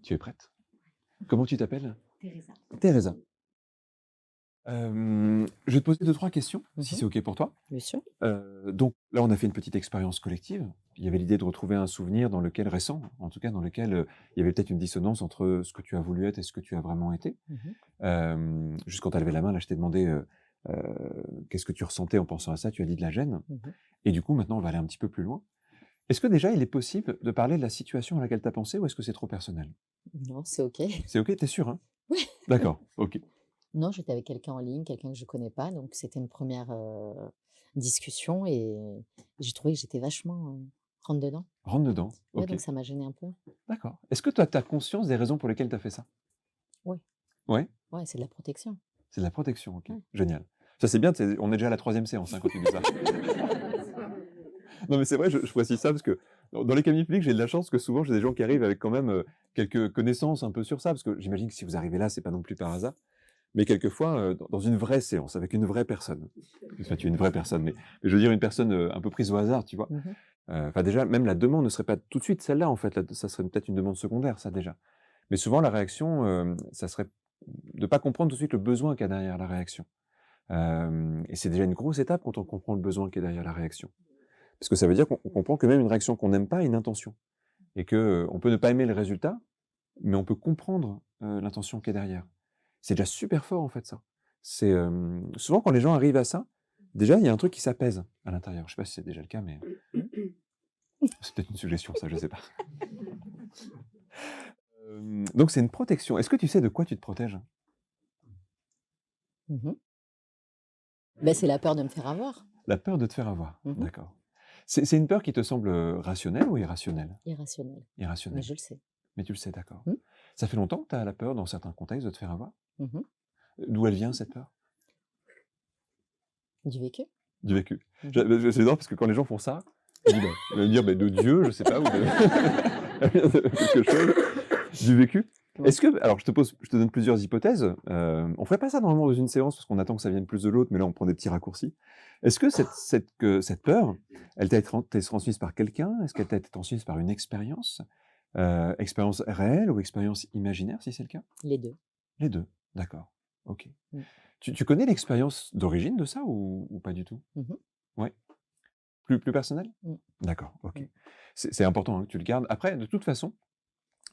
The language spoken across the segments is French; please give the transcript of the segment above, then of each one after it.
Tu es prête? Comment tu t'appelles? Teresa. Teresa. Je vais te poser 2-3 questions, si Mmh. c'est OK pour toi. Bien sûr. Donc là, on a fait une petite expérience collective. Il y avait l'idée de retrouver un souvenir dans lequel récent, en tout cas dans lequel, il y avait peut-être une dissonance entre ce que tu as voulu être et ce que tu as vraiment été. Mmh. Juste quand tu as levé la main, là, je t'ai demandé, qu'est-ce que tu ressentais en pensant à ça? Tu as dit de la gêne Mmh. et du coup, maintenant, on va aller un petit peu plus loin. Est-ce que déjà, il est possible de parler de la situation à laquelle tu as pensé ou est-ce que c'est trop personnel? Non, c'est OK. C'est OK, tu es sûr, hein? Ouais. D'accord, OK. Non, j'étais avec quelqu'un en ligne, quelqu'un que je connais pas, donc c'était une première discussion et j'ai trouvé que j'étais vachement, rentre dedans. Rentre dedans, Ouais, OK. donc ça m'a gênée un peu. D'accord. Est-ce que toi, tu as conscience des raisons pour lesquelles tu as fait ça? Oui, Ouais? ouais, c'est de la protection. C'est de la protection, OK. Ouais. Génial. Ça, c'est bien, tu sais, on est déjà à la 3e séance, hein, quand tu dis ça. Non, mais c'est vrai, je précise ça parce que dans les cabinets publics, j'ai de la chance que souvent, j'ai des gens qui arrivent avec quand même, quelques connaissances un peu sur ça, parce que j'imagine que si vous arrivez là, c'est pas non plus par hasard. Mais quelquefois, dans une vraie séance, avec une vraie personne, enfin, tu es une vraie personne, mais je veux dire une personne, un peu prise au hasard, tu vois? Mmh. Enfin déjà, même la demande ne serait pas tout de suite celle-là, en fait, là, ça serait peut-être une demande secondaire, ça, déjà. Mais souvent, la réaction, ça serait de pas comprendre tout de suite le besoin qu'il y a derrière la réaction. Et c'est déjà une grosse étape quand on comprend le besoin qui est derrière la réaction. Parce que ça veut dire qu'on comprend que même une réaction qu'on n'aime pas a une intention et que, on peut ne pas aimer le résultat, mais on peut comprendre, l'intention qui est derrière. C'est déjà super fort, en fait, ça. C'est, souvent quand les gens arrivent à ça, déjà, il y a un truc qui s'apaise à l'intérieur. Je sais pas si c'est déjà le cas, mais c'est peut-être une suggestion ça, je sais pas. Donc c'est une protection. Est-ce que tu sais de quoi tu te protèges? Mmh. Bah, c'est la peur de me faire avoir. La peur de te faire avoir, Mmh. d'accord. C'est une peur qui te semble, rationnelle ou irrationnelle? Irrationnel, mais Irrationnelle, je le sais. mais tu le sais, d'accord. Mmh. Ça fait longtemps que tu as la peur dans certains contextes de te faire avoir? Mmh. D'où elle vient cette peur? Du vécu. Du vécu. Mmh. C'est drôle parce que quand les gens font ça, je dis: «Bah», ils vont me dire: «Beh, de Dieu, je sais pas, ou de elle vient de quelque chose». Du vécu? Ouais. Est-ce que alors je te donne plusieurs hypothèses, on ferait pas ça normalement dans une séance parce qu'on attend que ça vienne plus de l'autre, mais là on prend des petits raccourcis. Est-ce que cette peur, elle t'a été transmise par quelqu'un? Est-ce qu'elle t'a été transmise par une expérience? Expérience réelle ou expérience imaginaire si c'est le cas? Les 2. Les 2. D'accord, OK. Mmh. Tu connais l'expérience d'origine de ça ou pas du tout? Mmh. Ouais? Plus personnel? Mmh. D'accord, OK. Mmh. C'est important, hein, que tu le gardes. Après, de toute façon,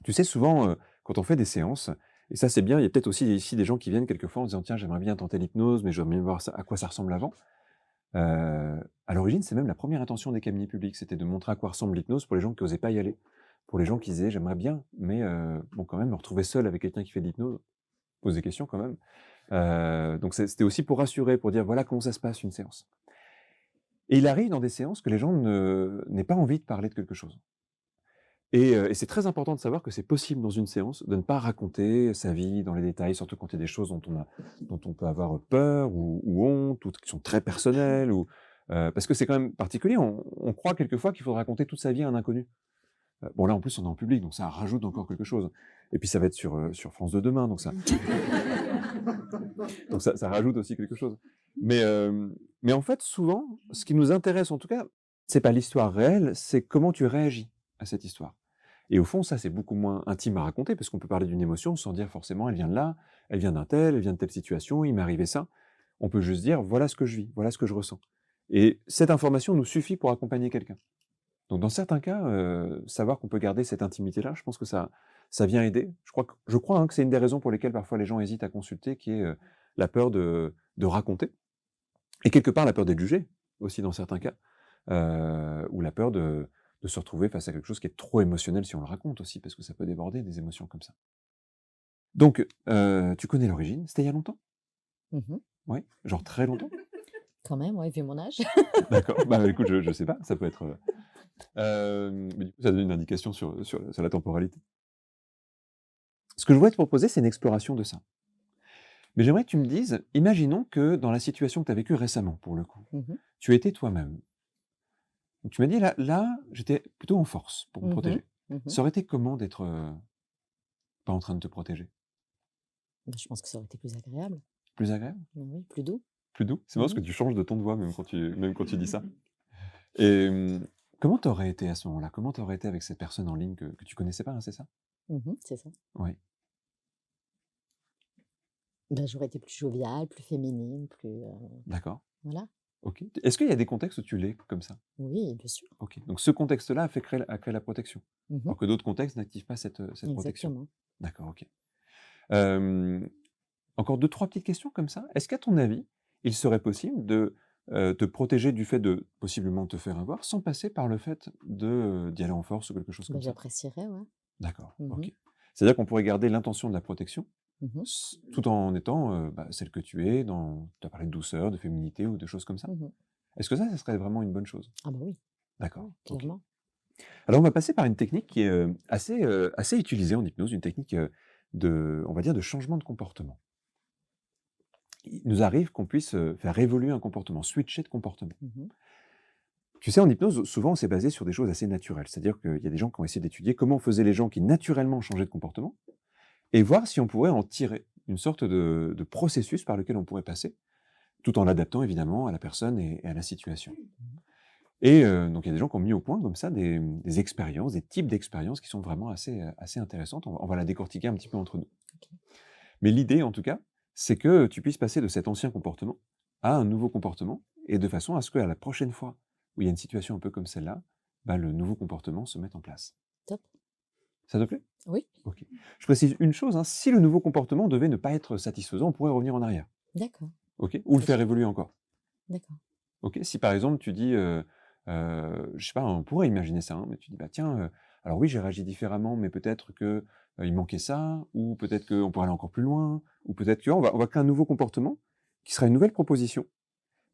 tu sais, souvent, quand on fait des séances et ça, c'est bien, il y a peut-être aussi ici des gens qui viennent quelquefois en disant: «Tiens, j'aimerais bien tenter l'hypnose, mais j'aimerais bien voir ça à quoi ça ressemble avant». À l'origine, c'est même la première intention des cabinets publics, c'était de montrer à quoi ressemble l'hypnose pour les gens qui osaient pas y aller. Pour les gens qui disaient: «J'aimerais bien, mais bon, quand même, me retrouver seul avec quelqu'un qui fait de l'hypnose, pose des questions quand même». Donc c'était aussi pour rassurer, pour dire: «Voilà comment ça se passe une séance». Et il arrive dans des séances que les gens n'aient pas envie de parler de quelque chose. Et c'est très important de savoir que c'est possible dans une séance de ne pas raconter sa vie dans les détails, surtout quand il y a des choses dont on peut avoir peur ou honte ou qui sont très personnelles ou parce que c'est quand même particulier. On croit quelquefois qu'il faut raconter toute sa vie à un inconnu. Bon là, en plus, on est en public, donc ça rajoute encore quelque chose et puis ça va être sur France 2 demain, donc ça rajoute aussi quelque chose. Mais en fait, souvent, ce qui nous intéresse en tout cas, c'est pas l'histoire réelle, c'est comment tu réagis à cette histoire. Et au fond, ça, c'est beaucoup moins intime à raconter parce qu'on peut parler d'une émotion sans dire forcément: «Elle vient de là, elle vient d'un tel, elle vient de telle situation, il m'est arrivé ça». On peut juste dire: «Voilà ce que je vis, voilà ce que je ressens» et cette information nous suffit pour accompagner quelqu'un. Donc dans certains cas, savoir qu'on peut garder cette intimité-là, je pense que ça vient aider. Je crois, hein, que c'est une des raisons pour lesquelles parfois les gens hésitent à consulter, qui est, la peur de raconter et quelque part la peur d'être jugé aussi dans certains cas, ou la peur de se retrouver face à quelque chose qui est trop émotionnel si on le raconte aussi, parce que ça peut déborder des émotions comme ça. Donc, tu connais l'origine, c'était il y a longtemps? Mmh. Ouais, genre très longtemps? Quand même, ouais, vu mon âge. D'accord, bah, écoute, je sais pas, ça peut être, mais du coup, ça donne une indication sur la temporalité. Ce que je voudrais te proposer, c'est une exploration de ça. Mais j'aimerais que tu me dises, imaginons que dans la situation que tu as vécue récemment, pour le coup, Mmh mh. tu étais toi-même. Donc tu m'as dit: «Là, j'étais plutôt en force pour me Mmh. protéger». Mmh. Ça aurait été comment d'être, pas en train de te protéger? Bah, je pense que ça aurait été plus agréable. Plus agréable? Oui, plus doux. Plus doux? C'est marrant parce Mmh. que tu changes de ton de voix même quand tu dis ça. Et comment tu aurais été à ce moment-là? Comment tu aurais été avec cette personne en ligne que tu connaissais pas, hein, c'est ça? C'est ça. Oui, Ben j'aurais été plus joviale, plus féminine, plus, d'accord, voilà. OK. Est-ce qu'il y a des contextes où tu l'es comme ça? Oui, bien sûr. OK, donc ce contexte-là a créé la protection, Mmh. alors que d'autres contextes n'activent pas cette protection? Exactement. D'accord, OK. Hem, Encore deux trois petites questions comme ça. Est-ce qu'à ton avis, il serait possible de, te protéger du fait de possiblement te faire avoir, sans passer par le fait de, d'y aller en force ou quelque chose Ben comme ça? j'apprécierais, ouais. D'accord, Mmh. OK. C'est-à-dire qu'on pourrait garder l'intention de la protection, Mmh. tout en étant, bah, celle que tu es dans tu as parlé de douceur, de féminité ou de choses comme ça? Mmh. Est-ce que ça serait vraiment une bonne chose? Ah bah oui, D'accord, ouais, OK. clairement. Alors on va passer par une technique qui est, assez utilisée en hypnose, une technique, on va dire de changement de comportement. Il nous arrive qu'on puisse, faire évoluer un comportement, switcher de comportement. Mmh. Tu sais, en hypnose, souvent, on s'est basé sur des choses assez naturelles. C'est-à-dire qu'il y a des gens qui ont essayé d'étudier comment faisaient les gens qui naturellement changeaient de comportement et voir si on pourrait en tirer une sorte de processus par lequel on pourrait passer, tout en l'adaptant évidemment à la personne et à la situation. Et donc il y a des gens qui ont mis au point comme ça des expériences, des types d'expériences qui sont vraiment assez intéressantes. On va la décortiquer un petit peu entre nous. OK. Mais l'idée, en tout cas, c'est que tu puisses passer de cet ancien comportement à un nouveau comportement et de façon à ce qu'à la prochaine fois où il y a une situation un peu comme celle-là, bah, le nouveau comportement se mette en place. Top. Ça te plaît? Oui, OK. Je précise une chose, hein, si le nouveau comportement devait ne pas être satisfaisant, on pourrait revenir en arrière. d'accord. OK? Ou le OK, faire évoluer encore. d'accord. OK? Si par exemple tu dis, je sais pas, on pourrait imaginer ça, hein, mais tu dis: «Bah tiens, alors oui, j'ai réagi différemment, mais peut-être que, il manquait ça, ou peut-être qu'on pourrait aller encore plus loin, ou peut-être que tu vois, on va créer un nouveau comportement qui sera une nouvelle proposition,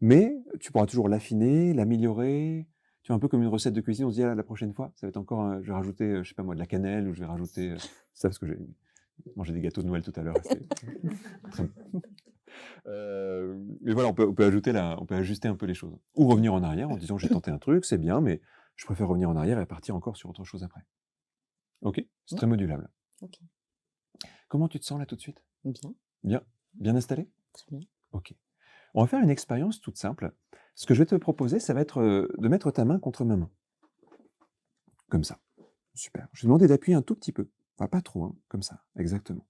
mais tu pourras toujours l'affiner, l'améliorer». Tu vois, un peu comme une recette de cuisine, on se dit: «Ah la prochaine fois, ça va être encore, je vais rajouter, je sais pas moi, de la cannelle ou je vais rajouter», ça parce que j'ai mangé des gâteaux de Noël tout à l'heure et c'était très mais voilà, on peut ajouter on peut ajuster un peu les choses. Ou revenir en arrière en disant: «J'ai tenté un truc, c'est bien, mais je préfère revenir en arrière et partir encore sur autre chose après». OK? C'est Mmh, très modulable. OK. Comment tu te sens là tout de suite? Bien, Bien? Bien installé? très bien. OK. On va faire une expérience toute simple. Ce que je vais te proposer, ça va être, de mettre ta main contre ma main, comme ça. Super. Je vais demander d'appuyer un tout petit peu. Enfin pas trop, hein, comme ça, exactement.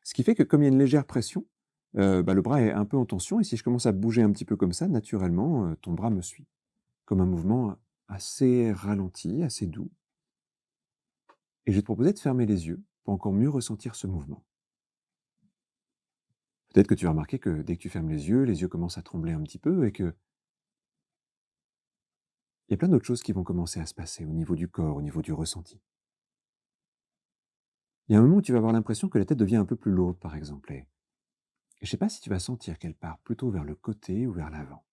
Ce qui fait que comme il y a une légère pression, bah, le bras est un peu en tension et si je commence à bouger un petit peu comme ça, naturellement, ton bras me suit. Comme un mouvement assez ralenti, assez doux. Et je vais te proposer de fermer les yeux pour encore mieux ressentir ce mouvement. Peut-être que tu vas remarquer que dès que tu fermes les yeux commencent à trembler un petit peu et qu'il y a plein d'autres choses qui vont commencer à se passer au niveau du corps, au niveau du ressenti. Il y a un moment où tu vas avoir l'impression que la tête devient un peu plus lourde, par exemple. Et je ne sais pas si tu vas sentir qu'elle part plutôt vers le côté ou vers l'avant,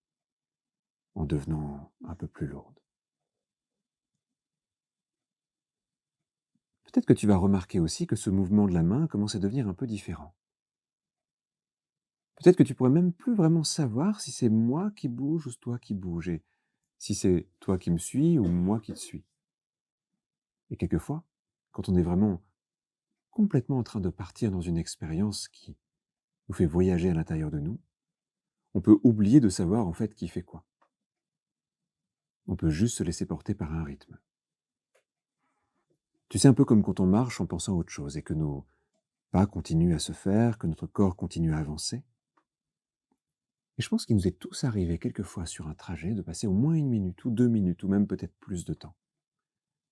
en devenant un peu plus lourde. Peut-être que tu vas remarquer aussi que ce mouvement de la main commence à devenir un peu différent. Peut-être que tu pourrais même plus vraiment savoir si c'est moi qui bouge ou c'est toi qui bouge, et si c'est toi qui me suis ou moi qui te suis. Et quelquefois, quand on est vraiment complètement en train de partir dans une expérience qui nous fait voyager à l'intérieur de nous, on peut oublier de savoir en fait qui fait quoi. On peut juste se laisser porter par un rythme. Tu sais, un peu comme quand on marche en pensant à autre chose et que nos pas continuent à se faire, que notre corps continue à avancer. Et je pense qu'il nous est tous arrivé quelquefois sur un trajet de passer au moins 1 minute ou 2 minutes ou même peut-être plus de temps,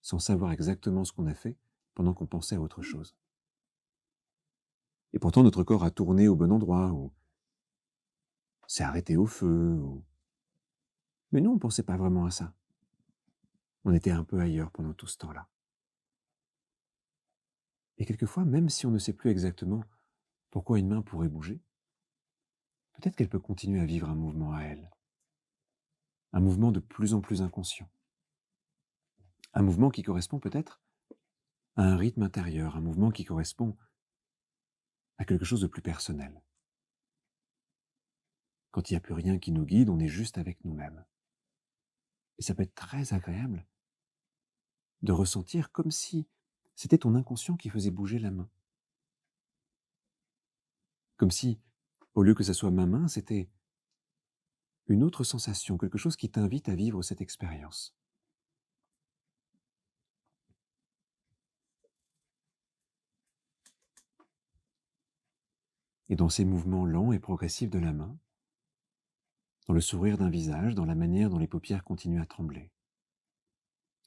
sans savoir exactement ce qu'on a fait pendant qu'on pensait à autre chose. Et pourtant notre corps a tourné au bon endroit ou s'est arrêté au feu ou mais nous on pensait pas vraiment à ça. On était un peu ailleurs pendant tout ce temps-là. Et quelquefois, même si on ne sait plus exactement pourquoi une main pourrait bouger, peut-être qu'elle peut continuer à vivre un mouvement à elle. Un mouvement de plus en plus inconscient. Un mouvement qui correspond peut-être à un rythme intérieur, un mouvement qui correspond à quelque chose de plus personnel. Quand il n'y a plus rien qui nous guide, on est juste avec nous-mêmes. Et ça peut être très agréable de ressentir comme si c'était ton inconscient qui faisait bouger la main. Comme si, au lieu que ça soit ma main, c'était une autre sensation, quelque chose qui t'invite à vivre cette expérience. Et dans ces mouvements lents et progressifs de la main, dans le sourire d'un visage, dans la manière dont les paupières continuent à trembler,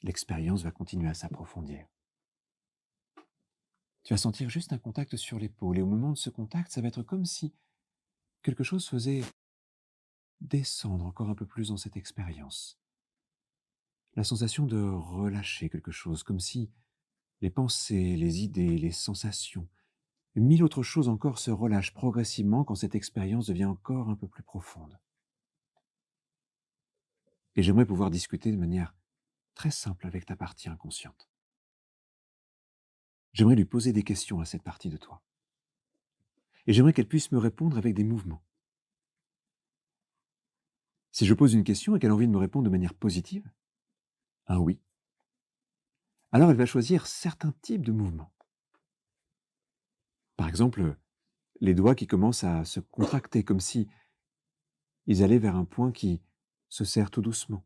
l'expérience va continuer à s'approfondir. Tu vas sentir juste un contact sur l'épaule et au moment de ce contact, ça va être comme si quelque chose faisait descendre encore un peu plus dans cette expérience. La sensation de relâcher quelque chose, comme si les pensées, les idées, les sensations, et mille autres choses encore se relâchent progressivement quand cette expérience devient encore un peu plus profonde. Et j'aimerais pouvoir discuter de manière très simple avec ta partie inconsciente. J'aimerais lui poser des questions à cette partie de toi. Et j'aimerais qu'elle puisse me répondre avec des mouvements. Si je pose une question et qu'elle a envie de me répondre de manière positive, un oui, alors elle va choisir certains types de mouvements. Par exemple, les doigts qui commencent à se contracter comme si ils allaient vers un point qui se serre tout doucement.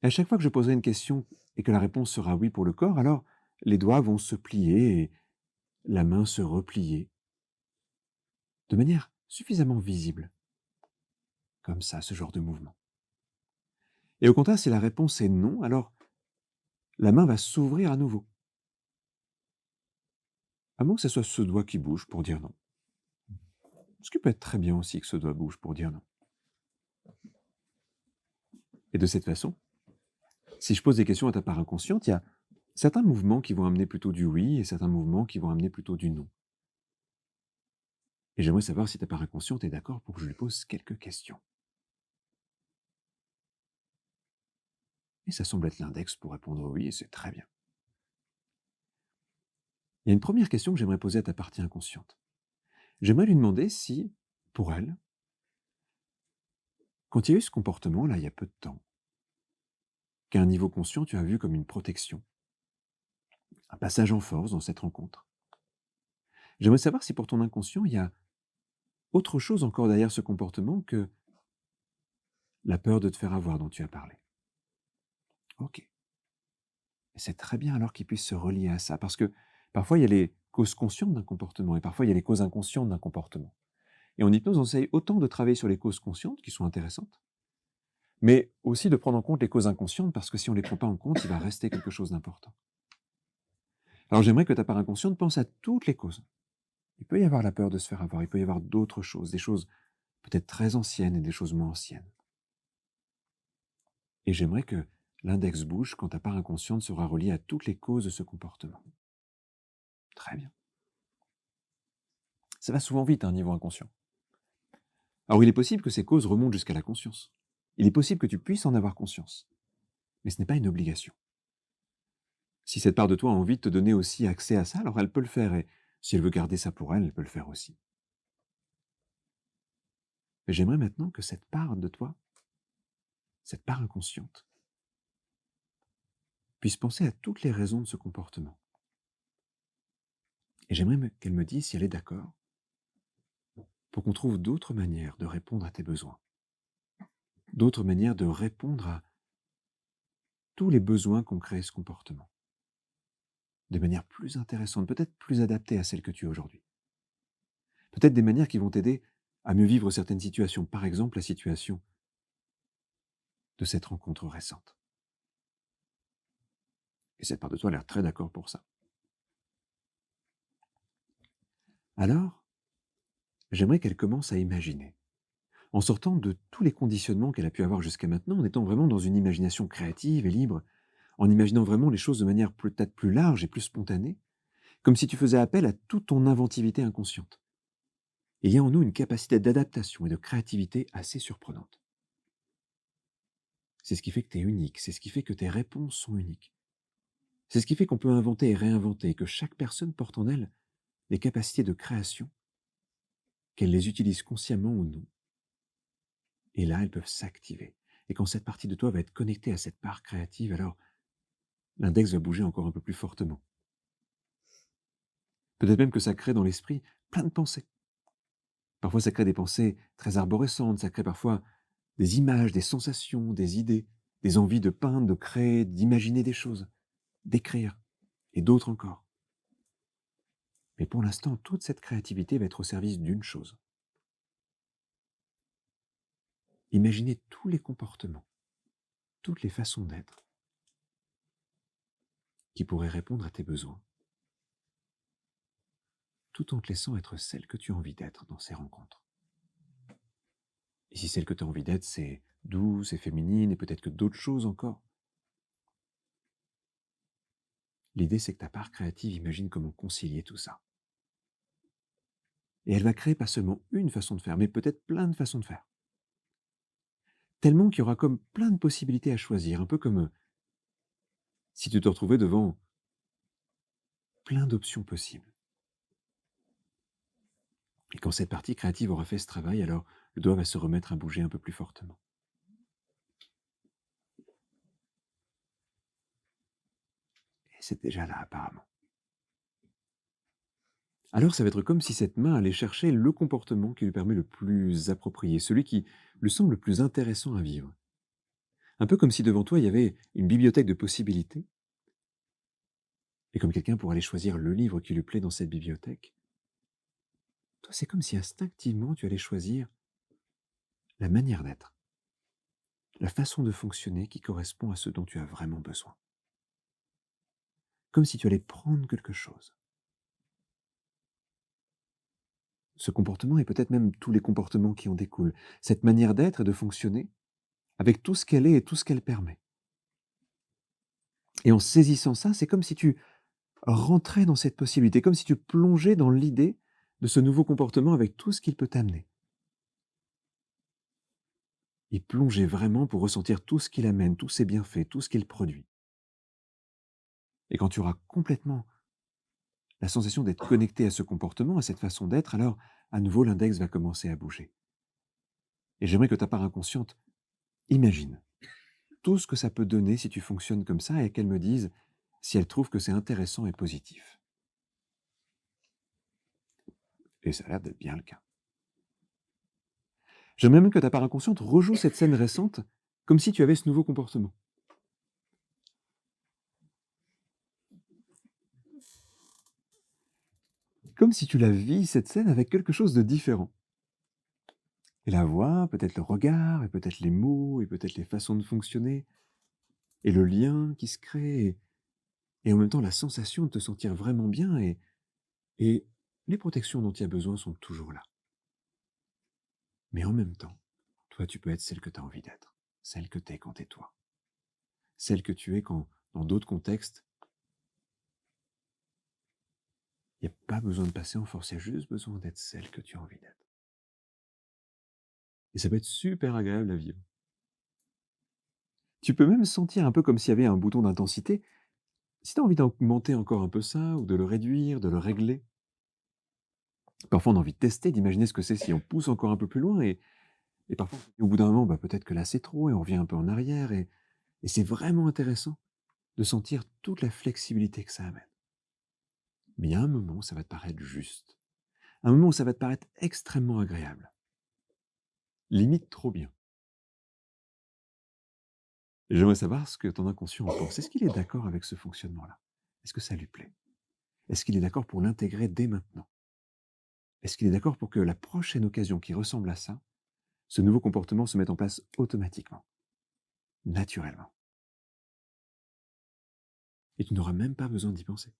Et à chaque fois que je poserai une question et que la réponse sera oui pour le corps, alors les doigts vont se plier et la main se replier de manière suffisamment visible, comme ça, ce genre de mouvement. Et au contraire, si la réponse est non, alors la main va s'ouvrir à nouveau. À moins que ce soit ce doigt qui bouge pour dire non. Ce qui peut être très bien aussi que ce doigt bouge pour dire non. Et de cette façon, si je pose des questions à ta part inconsciente, il y a certains mouvements qui vont amener plutôt du oui et certains mouvements qui vont amener plutôt du non. Et j'aimerais savoir si ta part inconsciente est d'accord pour que je lui pose quelques questions. Et ça semble être l'index pour répondre oui, et c'est très bien. Il y a une première question que j'aimerais poser à ta partie inconsciente. J'aimerais lui demander si, pour elle, quand il y a eu ce comportement-là, il y a peu de temps, qu'à un niveau conscient, tu as vu comme une protection, un passage en force dans cette rencontre. J'aimerais savoir si pour ton inconscient, il y a autre chose encore derrière ce comportement que la peur de te faire avoir dont tu as parlé. Ok. Et c'est très bien alors qu'il puisse se relier à ça, parce que parfois il y a les causes conscientes d'un comportement et parfois il y a les causes inconscientes d'un comportement. Et en hypnose, on essaye autant de travailler sur les causes conscientes, qui sont intéressantes, mais aussi de prendre en compte les causes inconscientes, parce que si on ne les prend pas en compte, il va rester quelque chose d'important. Alors j'aimerais que ta part inconsciente pense à toutes les causes. Il peut y avoir la peur de se faire avoir, il peut y avoir d'autres choses, des choses peut-être très anciennes et des choses moins anciennes. Et j'aimerais que l'index bouge quand ta part inconsciente sera reliée à toutes les causes de ce comportement. Très bien. Ça va souvent vite à un niveau inconscient. Alors il est possible que ces causes remontent jusqu'à la conscience. Il est possible que tu puisses en avoir conscience. Mais ce n'est pas une obligation. Si cette part de toi a envie de te donner aussi accès à ça, alors elle peut le faire. Et si elle veut garder ça pour elle, elle peut le faire aussi. Mais j'aimerais maintenant que cette part de toi, cette part inconsciente, puisse penser à toutes les raisons de ce comportement. Et j'aimerais qu'elle me dise si elle est d'accord pour qu'on trouve d'autres manières de répondre à tes besoins, d'autres manières de répondre à tous les besoins qu'ont créé ce comportement, de manière plus intéressante, peut-être plus adaptée à celle que tu as aujourd'hui. Peut-être des manières qui vont t'aider à mieux vivre certaines situations, par exemple la situation de cette rencontre récente. Et cette part de toi a l'air très d'accord pour ça. Alors, j'aimerais qu'elle commence à imaginer, en sortant de tous les conditionnements qu'elle a pu avoir jusqu'à maintenant, en étant vraiment dans une imagination créative et libre, en imaginant vraiment les choses de manière peut-être plus large et plus spontanée, comme si tu faisais appel à toute ton inventivité inconsciente. Et il y a en nous une capacité d'adaptation et de créativité assez surprenante. C'est ce qui fait que tu es unique, c'est ce qui fait que tes réponses sont uniques. C'est ce qui fait qu'on peut inventer et réinventer, et que chaque personne porte en elle des capacités de création, qu'elle les utilise consciemment ou non. Et là, elles peuvent s'activer. Et quand cette partie de toi va être connectée à cette part créative, alors l'index va bouger encore un peu plus fortement. Peut-être même que ça crée dans l'esprit plein de pensées. Parfois, ça crée des pensées très arborescentes, ça crée parfois des images, des sensations, des idées, des envies de peindre, de créer, d'imaginer des choses, d'écrire, et d'autres encore. Mais pour l'instant, toute cette créativité va être au service d'une chose. Imaginez tous les comportements, toutes les façons d'être qui pourraient répondre à tes besoins, tout en te laissant être celle que tu as envie d'être dans ces rencontres. Et si celle que tu as envie d'être, c'est douce et féminine et peut-être que d'autres choses encore, l'idée c'est que ta part créative imagine comment concilier tout ça. Et elle va créer pas seulement une façon de faire, mais peut-être plein de façons de faire. Tellement qu'il y aura comme plein de possibilités à choisir, un peu comme si tu te retrouvais devant plein d'options possibles. Et quand cette partie créative aura fait ce travail, alors le doigt va se remettre à bouger un peu plus fortement. Et c'est déjà là apparemment. Alors ça va être comme si cette main allait chercher le comportement qui lui permet le plus approprié, celui qui lui semble le plus intéressant à vivre. Un peu comme si devant toi il y avait une bibliothèque de possibilités, et comme quelqu'un pourrait aller choisir le livre qui lui plaît dans cette bibliothèque, toi c'est comme si instinctivement tu allais choisir la manière d'être, la façon de fonctionner qui correspond à ce dont tu as vraiment besoin. Comme si tu allais prendre quelque chose. Ce comportement et peut-être même tous les comportements qui en découlent, cette manière d'être et de fonctionner, avec tout ce qu'elle est et tout ce qu'elle permet. Et en saisissant ça, c'est comme si tu rentrais dans cette possibilité, comme si tu plongeais dans l'idée de ce nouveau comportement avec tout ce qu'il peut t'amener. Y plonger vraiment pour ressentir tout ce qu'il amène, tous ses bienfaits, tout ce qu'il produit. Et quand tu auras complètement la sensation d'être connecté à ce comportement, à cette façon d'être, alors à nouveau l'index va commencer à bouger. Et j'aimerais que ta part inconsciente imagine tout ce que ça peut donner si tu fonctionnes comme ça et qu'elle me dise si elle trouve que c'est intéressant et positif. Et ça a l'air d'être bien le cas. J'aimerais même que ta part inconsciente rejoue cette scène récente comme si tu avais ce nouveau comportement. Comme si tu la vis, cette scène, avec quelque chose de différent. Et la voix, peut-être le regard, et peut-être les mots, et peut-être les façons de fonctionner, et le lien qui se crée, et en même temps la sensation de te sentir vraiment bien, et les protections dont tu as besoin sont toujours là. Mais en même temps, toi, tu peux être celle que tu as envie d'être, celle que tu es quand tu es toi, celle que tu es quand, dans d'autres contextes, il n'y a pas besoin de passer en force, il y a juste besoin d'être celle que tu as envie d'être. Et ça peut être super agréable à vivre. Tu peux même sentir un peu comme s'il y avait un bouton d'intensité. Si tu as envie d'augmenter encore un peu ça, ou de le réduire, de le régler, parfois on a envie de tester, d'imaginer ce que c'est si on pousse encore un peu plus loin, et parfois au bout d'un moment, bah, peut-être que là c'est trop, et on revient un peu en arrière, et c'est vraiment intéressant de sentir toute la flexibilité que ça amène. Mais il y a un moment où ça va te paraître juste, un moment où ça va te paraître extrêmement agréable, limite trop bien. Et j'aimerais savoir ce que ton inconscient en pense. Est-ce qu'il est d'accord avec ce fonctionnement-là? Est-ce que ça lui plaît? Est-ce qu'il est d'accord pour l'intégrer dès maintenant? Est-ce qu'il est d'accord pour que la prochaine occasion qui ressemble à ça, ce nouveau comportement se mette en place automatiquement, naturellement? Et tu n'auras même pas besoin d'y penser.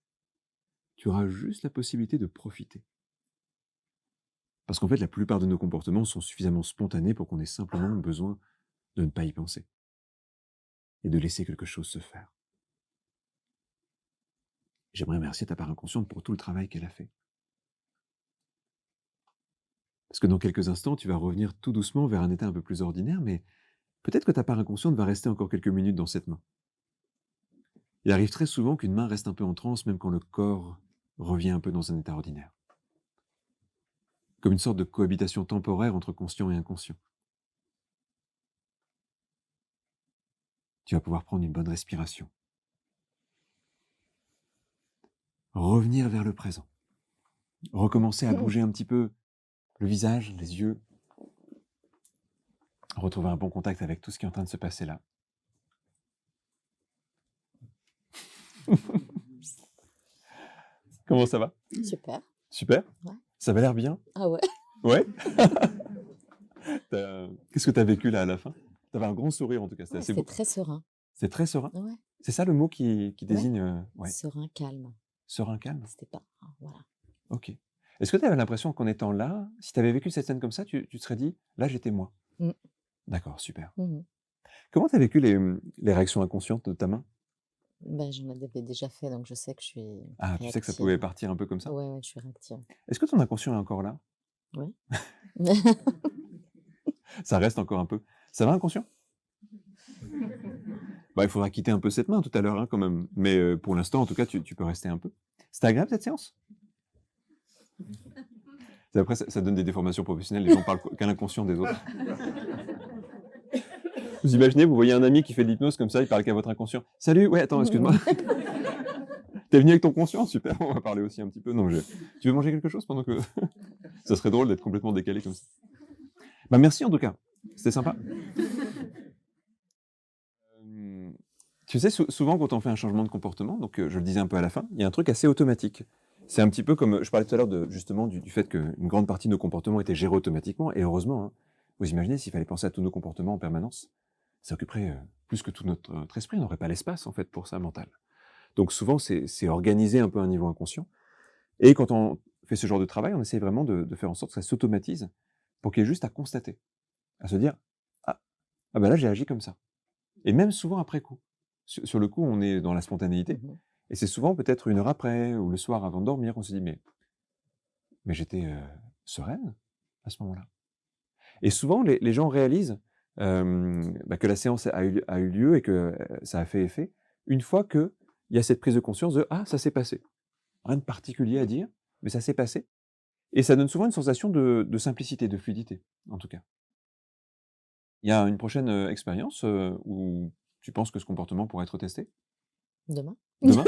Tu auras juste la possibilité de profiter. Parce qu'en fait, la plupart de nos comportements sont suffisamment spontanés pour qu'on ait simplement besoin de ne pas y penser et de laisser quelque chose se faire. J'aimerais remercier ta part inconsciente pour tout le travail qu'elle a fait. Parce que dans quelques instants, tu vas revenir tout doucement vers un état un peu plus ordinaire, mais peut-être que ta part inconsciente va rester encore quelques minutes dans cette main. Il arrive très souvent qu'une main reste un peu en transe, même quand le corps revient un peu dans un état ordinaire. Comme une sorte de cohabitation temporaire entre conscient et inconscient. Tu vas pouvoir prendre une bonne respiration. Revenir vers le présent. Recommencer à bouger un petit peu le visage, les yeux. Retrouver un bon contact avec tout ce qui est en train de se passer là. Comment ça va? Super. Super? Ouais. Ça avait l'air bien? Ah ouais? Ouais? Qu'est-ce que tu as vécu là à la fin? Tu avais un grand sourire en tout cas, c'était Ouais, assez c'était beau. très serein. C'est très serein? Ouais, C'est ça le mot qui ouais, désigne, ouais, serein, calme. serein, calme? C'était pas voilà. OK. Est-ce que tu avais l'impression qu'en étant là, si tu avais vécu cette scène comme ça, tu te serais dit: «Là, j'étais moi»? Mmh. D'accord, super. Mmh. Comment tu as vécu les réactions inconscientes de ta main? Ben, j'en avais déjà fait, donc je sais que je suis Ah, tu sais que ça réactive. pouvait partir un peu comme ça? Ouais, ouais, je suis réactive. Est-ce que ton inconscient est encore là? Ouais. Ça reste encore un peu. Ça va inconscient? Bah, il faudra quitter un peu cette main tout à l'heure, hein, quand même. Mais, pour l'instant, en tout cas, tu peux rester un peu. C'était agréable cette séance? Après ça donne des déformations professionnelles, les gens parlent qu'à l'inconscient des autres. Vous imaginez, vous voyez un ami qui fait de l'hypnose comme ça, il parle qu'à votre inconscient. «Salut, ouais, attends, excuse-moi. Tu venu avec ton conscient? Super, on va parler aussi un petit peu». Non, tu veux manger quelque chose pendant que ça serait drôle d'être complètement décalé comme ça. Bah, merci en tout cas, c'était sympa. Hem, Tu sais, souvent quand on fait un changement de comportement, donc je le disais un peu à la fin, il y a un truc assez automatique. C'est un petit peu comme, je parlais tout à l'heure justement du fait qu'une grande partie de nos comportements étaient gérés automatiquement et heureusement, hein. Vous imaginez s'il fallait penser à tous nos comportements en permanence? Ça occuperait, plus que tout notre esprit, on n'aurait pas l'espace en fait pour ça mental. Donc souvent c'est organisé un peu à un niveau inconscient et quand on fait ce genre de travail, on essaie vraiment de faire en sorte que ça s'automatise pour qu'il y ait juste à constater, à se dire: «Ah, ah bah là j'ai agi comme ça». Et même souvent après coup. Sur le coup, on est dans la spontanéité Mmh. et c'est souvent peut-être 1 heure après ou le soir avant de dormir qu'on se dit: «Mais j'étais, sereine à ce moment-là». Et souvent les gens réalisent, bah, que la séance a eu lieu et que, ça a fait effet, une fois qu'il y a cette prise de conscience de: «Ah, ça s'est passé». Rien de particulier à dire, mais ça s'est passé et ça donne souvent une sensation de simplicité, de fluidité, en tout cas. Il y a une prochaine, expérience, où tu penses que ce comportement pourrait être testé? Demain? Demain?